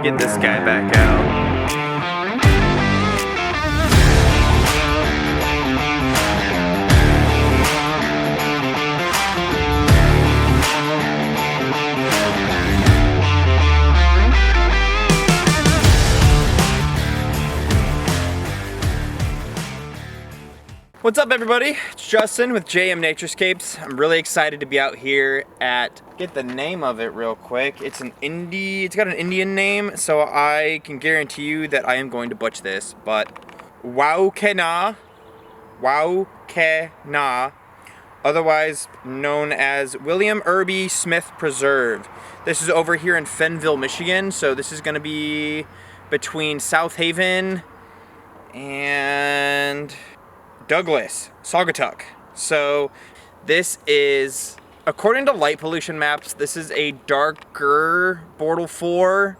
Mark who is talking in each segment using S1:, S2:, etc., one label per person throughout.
S1: me get this guy back out. What's up, everybody? It's Justin with JM Naturescapes. I'm really excited to be out here at, get the name of it real quick. It's got an Indian name, so I can guarantee you that I am going to butcher this, but Wau-Ke-Na, otherwise known as Erby Smith Preserve. This is over here in Fenville, Michigan, so this is gonna be between South Haven and Douglas, Saugatuck. So this is, according to light pollution maps, this is a darker Bortle 4.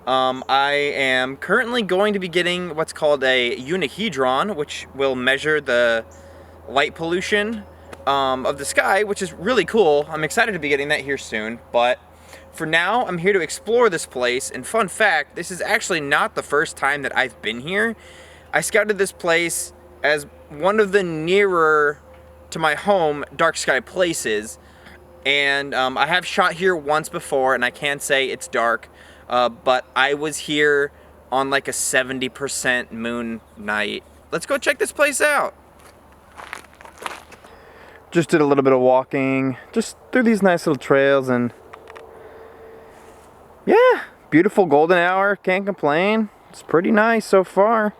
S1: I am currently going to be getting what's called a unihedron, which will measure the light pollution of the sky, which is really cool. I'm excited to be getting that here soon, but for now, I'm here to explore this place. And fun fact, this is actually not the first time that I've been here. I scouted this place as one of the nearer to my home dark sky places, and I have shot here once before, and I can say it's dark, but I was here on like a 70% moon night. Let's go check this place out. Just did a little bit of walking just through these nice little trails, and yeah, beautiful golden hour, can't complain. It's pretty nice so far.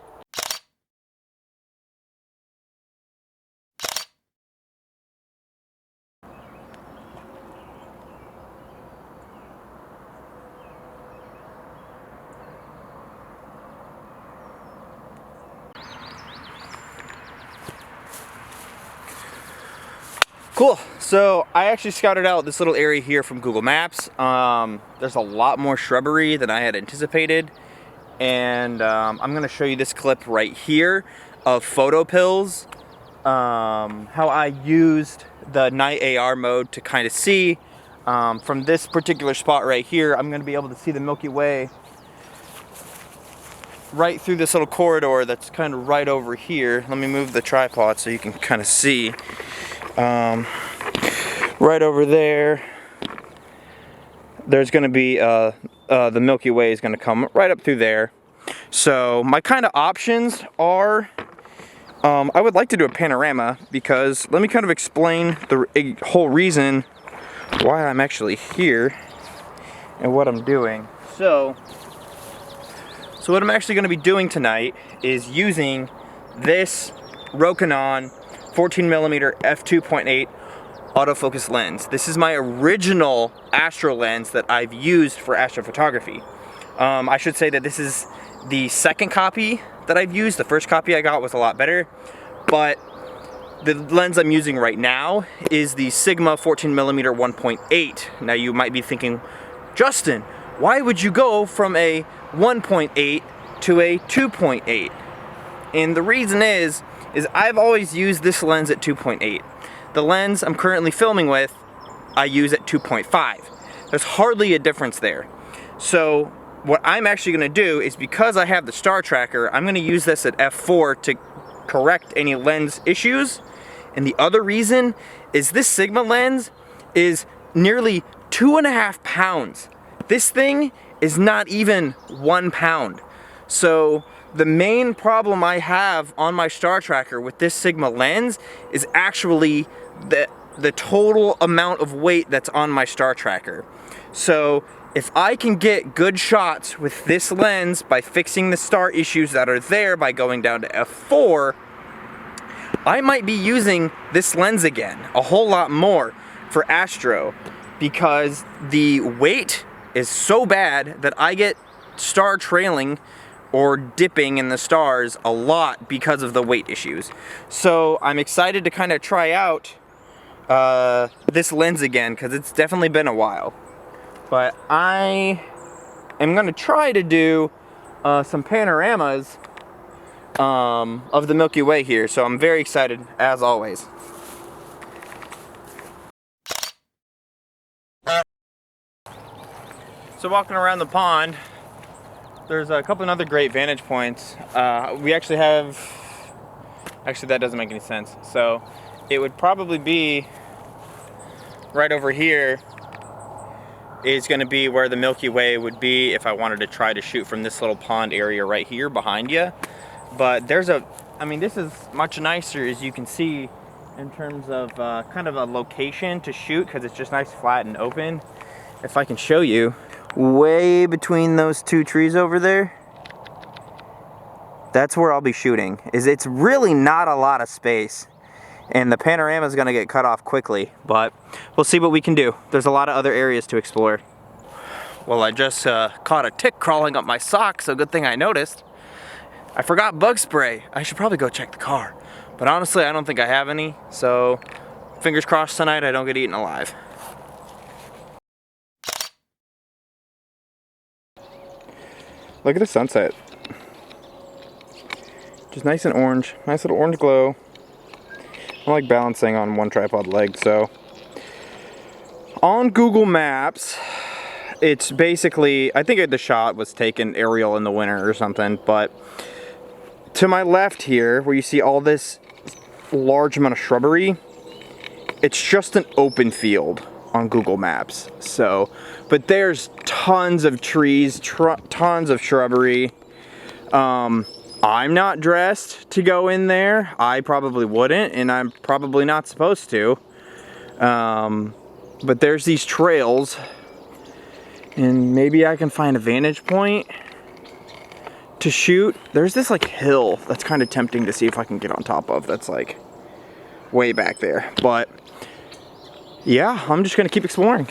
S1: Cool, so I actually scouted out this little area here from Google Maps. There's a lot more shrubbery than I had anticipated, and I'm gonna show you this clip right here of photo pills, how I used the night AR mode to kind of see. From this particular spot right here, I'm gonna be able to see the Milky Way right through this little corridor that's kind of right over here. Let me move the tripod so you can kind of see. Right over there, there's going to be the Milky Way is going to come right up through there. So my kind of options are, I would like to do a panorama, because let me kind of explain the whole reason why I'm actually here and what I'm doing. So what I'm actually going to be doing tonight is using this Wau-Ke-Na 14mm f2.8 autofocus lens. This is my original astro lens that I've used for astrophotography. I should say that this is the second copy that I've used. The first copy I got was a lot better, but the lens I'm using right now is the Sigma 14mm 1.8. Now you might be thinking, Justin, why would you go from a 1.8 to a 2.8? And the reason is I've always used this lens at 2.8. The lens I'm currently filming with, I use at 2.5. There's hardly a difference there. So what I'm actually going to do is, because I have the star tracker, I'm going to use this at f4 to correct any lens issues. And the other reason is this Sigma lens is nearly 2.5 pounds. This thing is not even 1 pound. So the main problem I have on my star tracker with this Sigma lens is actually the total amount of weight that's on my star tracker. So if I can get good shots with this lens by fixing the star issues that are there by going down to f4, I might be using this lens again a whole lot more for astro, because the weight is so bad that I get star trailing or dipping in the stars a lot because of the weight issues. So I'm excited to kind of try out this lens again, because it's definitely been a while. But I am going to try to do some panoramas of the Milky Way here, so I'm very excited as always. So walking around the pond, there's a couple of other great vantage points. We actually have, actually that doesn't make any sense. So it would probably be right over here is going to be where the Milky Way would be if I wanted to try to shoot from this little pond area right here behind you. But there's a, I mean, this is much nicer, as you can see, in terms of kind of a location to shoot, because it's just nice, flat, and open. If I can show you, way between those two trees over there, that's where I'll be shooting. It's really not a lot of space, and the panorama is going to get cut off quickly, but we'll see what we can do. There's a lot of other areas to explore. Well, I just caught a tick crawling up my sock, so good thing I noticed. I forgot bug spray. I should probably go check the car, but honestly I don't think I have any, so fingers crossed tonight I don't get eaten alive. Look at the sunset. Just nice and orange, nice little orange glow. I like balancing on one tripod leg, so on Google Maps, it's basically, I think the shot was taken aerial in the winter or something, but to my left here, where you see all this large amount of shrubbery, it's just an open field on Google Maps. So, but there's tons of trees, tons of shrubbery. I'm not dressed to go in there. I probably wouldn't, and I'm probably not supposed to. But there's these trails, and maybe I can find a vantage point to shoot. There's this like hill that's kind of tempting to see if I can get on top of. That's like way back there. But yeah, I'm just gonna keep exploring.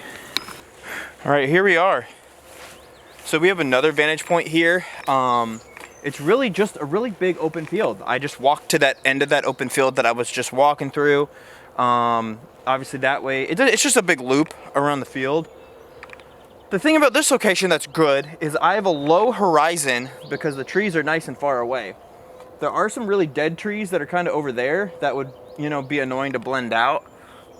S1: All right, here we are. So we have another vantage point here. It's really just a really big open field. I just walked to that end of that open field that I was just walking through. Obviously that way, it's just a big loop around the field. The thing about this location that's good is I have a low horizon because the trees are nice and far away. There are some really dead trees that are kind of over there that would, you know, be annoying to blend out.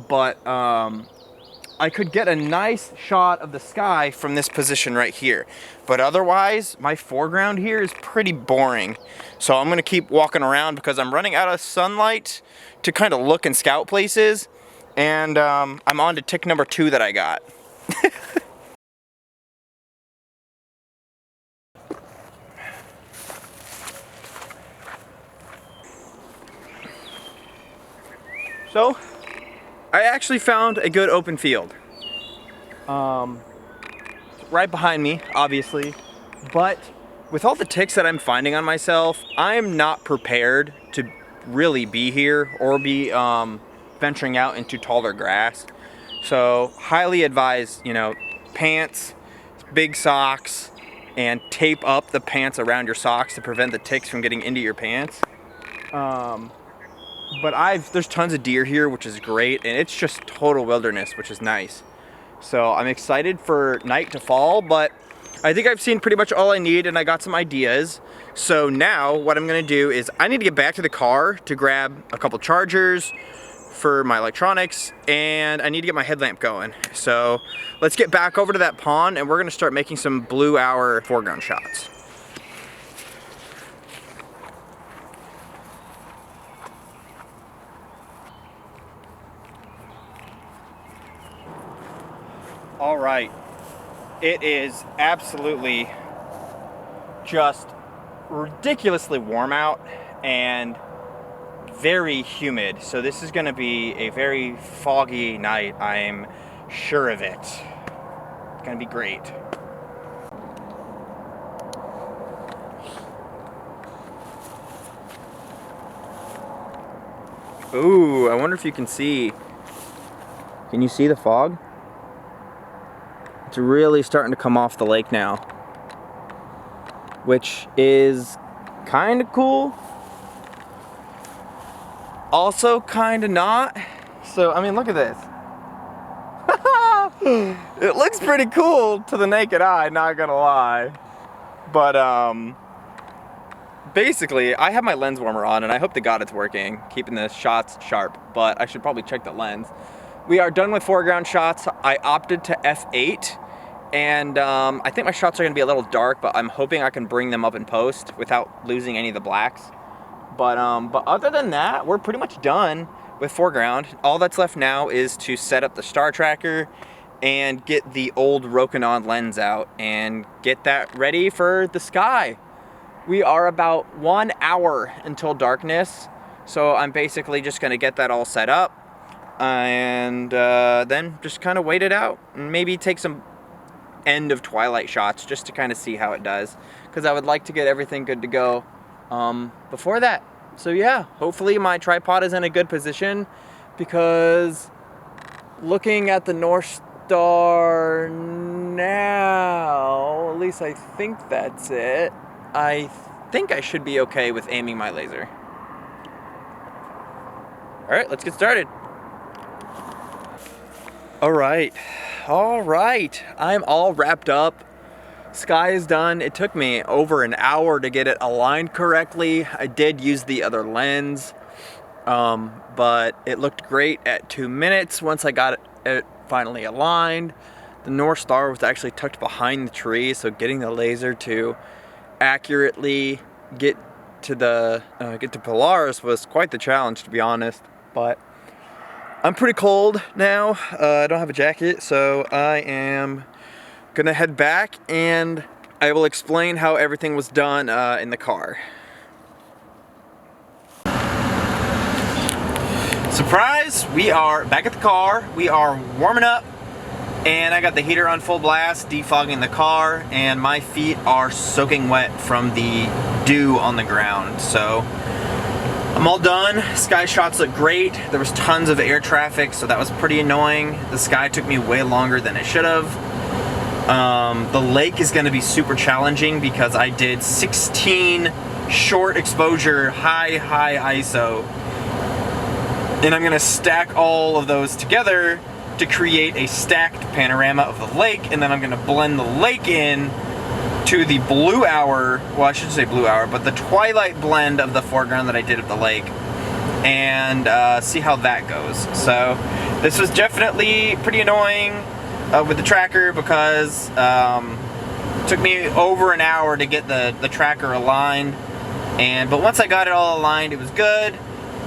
S1: But I could get a nice shot of the sky from this position right here. But otherwise, my foreground here is pretty boring. So I'm gonna keep walking around because I'm running out of sunlight to kind of look and scout places. And I'm on to tick number 2 that I got. So, I actually found a good open field. Right behind me, obviously, but with all the ticks that I'm finding on myself, I'm not prepared to really be here or be venturing out into taller grass. So, highly advise, you know, pants, big socks, and tape up the pants around your socks to prevent the ticks from getting into your pants. But there's tons of deer here, which is great, and it's just total wilderness, which is nice. So I'm excited for night to fall, but I think I've seen pretty much all I need, and I got some ideas. So now what I'm gonna do is I need to get back to the car to grab a couple chargers for my electronics, and I need to get my headlamp going. So let's get back over to that pond, and we're gonna start making some blue hour foreground shots. All right, it is absolutely just ridiculously warm out and very humid. So this is gonna be a very foggy night, I'm sure of it. It's gonna be great. Ooh, I wonder if you can see. Can you see the fog? It's really starting to come off the lake now, which is kind of cool. Also kind of not. So, I mean, look at this. It looks pretty cool to the naked eye, not gonna lie. But, basically, I have my lens warmer on, and I hope to God it's working, keeping the shots sharp, but I should probably check the lens. We are done with foreground shots. I opted to f8, And I think my shots are going to be a little dark, but I'm hoping I can bring them up in post without losing any of the blacks. But other than that, we're pretty much done with foreground. All that's left now is to set up the star tracker and get the old Wau-Ke-Na lens out and get that ready for the sky. We are about 1 hour until darkness, so I'm basically just going to get that all set up and then just kind of wait it out and maybe take some end of twilight shots just to kind of see how it does, because I would like to get everything good to go before that. So yeah, hopefully my tripod is in a good position, because looking at the North Star now, at least I think that's it, I think I should be okay with aiming my laser. Alright, let's get started. Alright, I'm all wrapped up. Sky is done. It took me over an hour to get it aligned correctly. I did use the other lens, but it looked great at 2 minutes once I got it finally aligned. The North Star was actually tucked behind the tree, so getting the laser to accurately get to Polaris was quite the challenge, to be honest. But I'm pretty cold now. I don't have a jacket, so I am gonna head back and I will explain how everything was done in the car. Surprise! We are back at the car. We are warming up, and I got the heater on full blast, defogging the car, and my feet are soaking wet from the dew on the ground. So I'm all done. Sky shots look great. There was tons of air traffic, so that was pretty annoying. The sky took me way longer than it should have. The lake is going to be super challenging because I did 16 short exposure, high ISO. And I'm going to stack all of those together to create a stacked panorama of the lake, and then I'm going to blend the lake in to the blue hour, well, I should say blue hour, but the twilight blend of the foreground that I did of the lake, and see how that goes. So this was definitely pretty annoying with the tracker, because it took me over an hour to get the tracker aligned, but once I got it all aligned, it was good.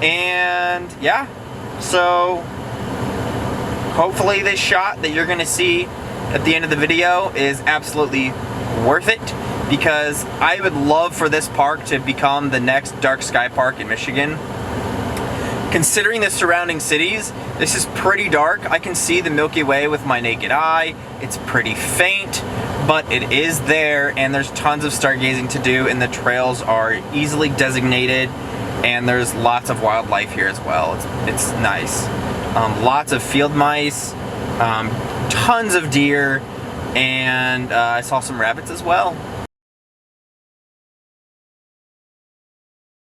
S1: And yeah, so hopefully this shot that you're gonna see at the end of the video is absolutely worth it, because I would love for this park to become the next dark sky park in Michigan. Considering the surrounding cities, this is pretty dark. I can see the Milky Way with my naked eye. It's pretty faint, but it is there, and there's tons of stargazing to do, and the trails are easily designated, and there's lots of wildlife here as well. It's nice. Lots of field mice, tons of deer, and I saw some rabbits as well.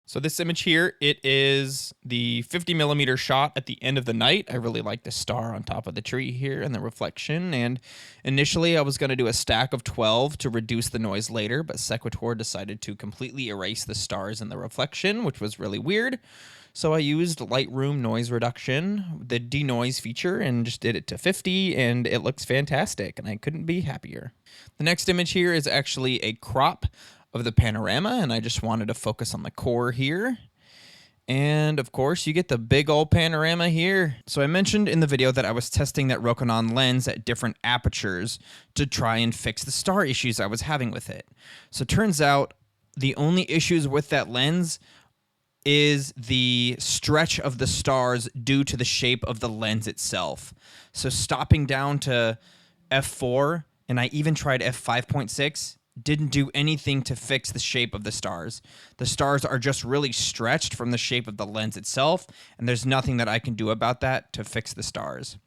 S2: So this image here, it is the 50mm shot at the end of the night. I really like the star on top of the tree here and the reflection. And initially I was going to do a stack of 12 to reduce the noise later, but Sequitur decided to completely erase the stars and the reflection, which was really weird. So I used Lightroom noise reduction, the denoise feature, and just did it to 50, and it looks fantastic, and I couldn't be happier. The next image here is actually a crop of the panorama, and I just wanted to focus on the core here. And of course, you get the big old panorama here. So I mentioned in the video that I was testing that Wau-Ke-Na lens at different apertures to try and fix the star issues I was having with it. So it turns out the only issues with that lens is the stretch of the stars due to the shape of the lens itself. So stopping down to f4, and I even tried f5.6, didn't do anything to fix the shape of the stars. The stars are just really stretched from the shape of the lens itself, and there's nothing that I can do about that to fix the stars.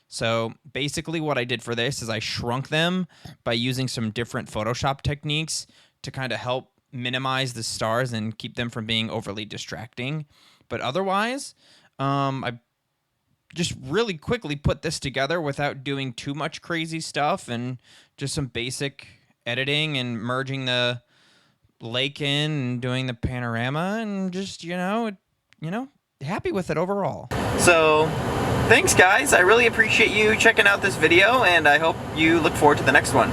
S2: So basically what I did for this is I shrunk them by using some different Photoshop techniques to kind of help minimize the stars and keep them from being overly distracting. But otherwise, I just really quickly put this together without doing too much crazy stuff, and just some basic editing and merging the lake in and doing the panorama, and just, happy with it overall.
S1: So, thanks guys. I really appreciate you checking out this video, and I hope you look forward to the next one.